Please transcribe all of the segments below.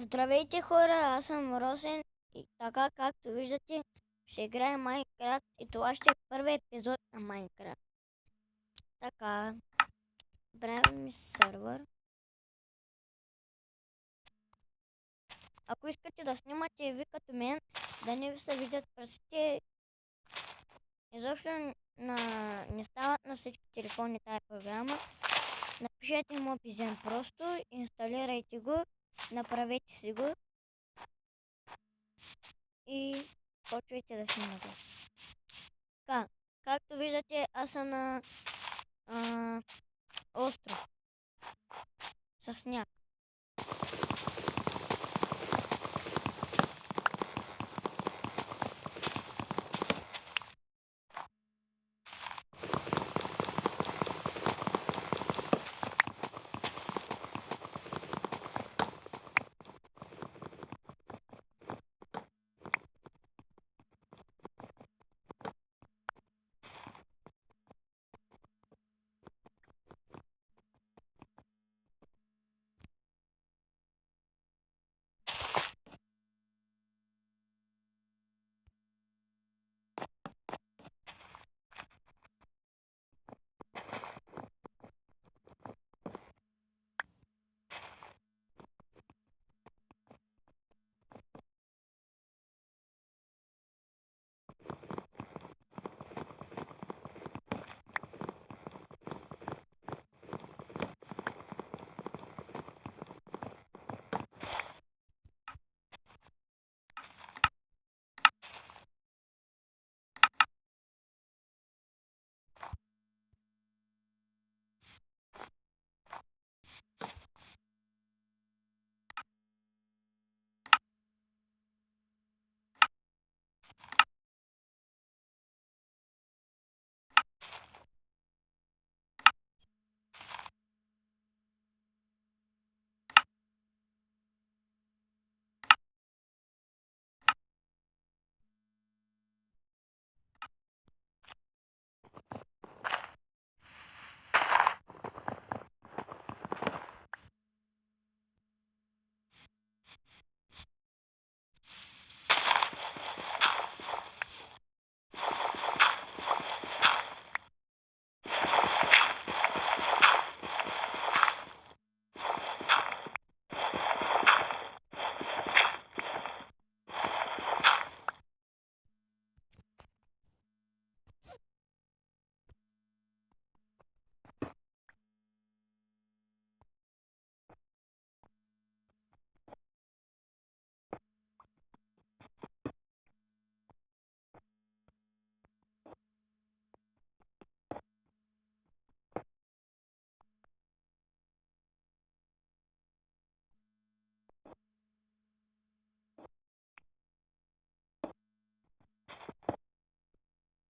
Здравейте хора, аз съм Росен и така както виждате ще играем Майнкрафт и това ще е първи епизод на Майнкрафт. Така, правим ми сървър. Ако искате да снимате и ви като мен, да не ви се виждат пръстите, изобщо не стават на всички телефони тая програма, напишете му Mobizen просто, инсталирайте го, направете си го и почвайте да снимате. Така, както виждате, аз съм на остров с сняг.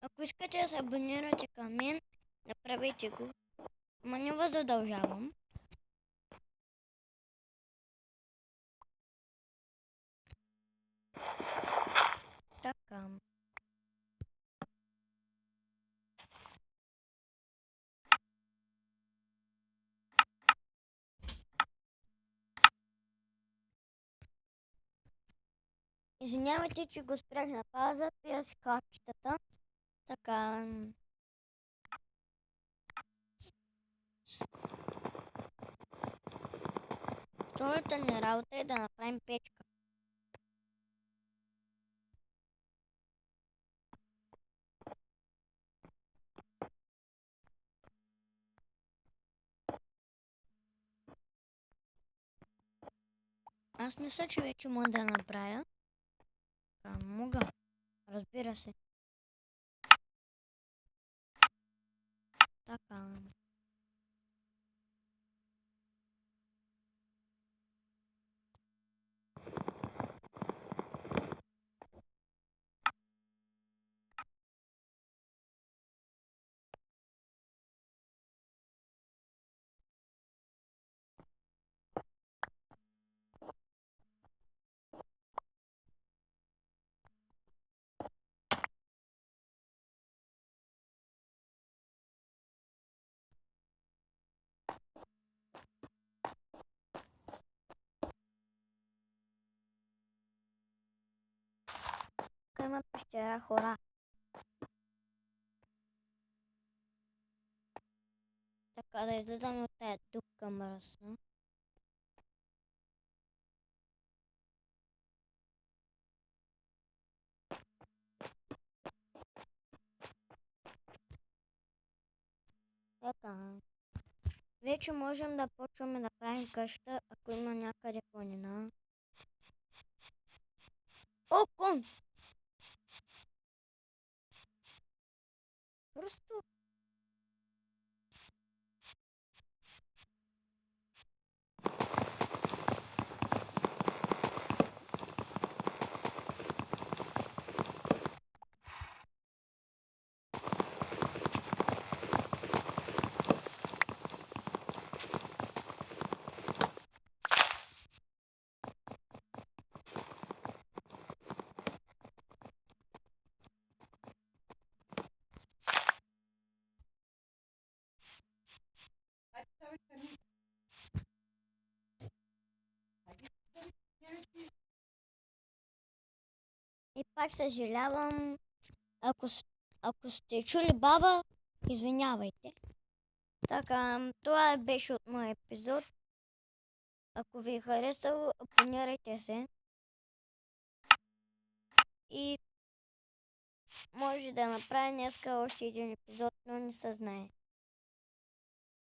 Ако искате да се абонирате към мен, направете го. Ама не ви задължавам. Така. Извинявайте, че го спрях на пауза, пия си капчетата. Така. Втората ни работа е да направим печка. Аз мисля, че вече мога да направя. Мога. Разбира се. Така. има пещера, хора. Така да излизаме от тая дупка мръсна. Така. Вече можем да почваме да правим къща, ако има някъде планина. О, кон! Просто... И пак съжалявам, ако сте чули баба, извинявайте. Така, това беше от моя епизод. Ако ви е харесало, абонирайте се. И може да направя днеска още един епизод, но не се знае.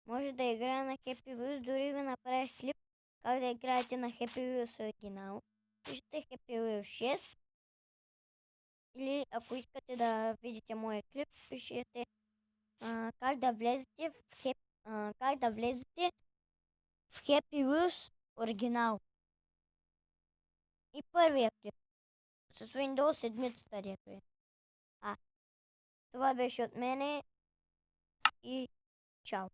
Може да играя на Happy Wheels, дори ви направих клип как да играете на Happy Wheels оригинал. Пишете Happy Wheels 6. Или ако искате да видите моя клип, пишете как да влезете в Happy Wheels оригинал. И първия клип с Windows 7, дето е. Това беше от мене и чао.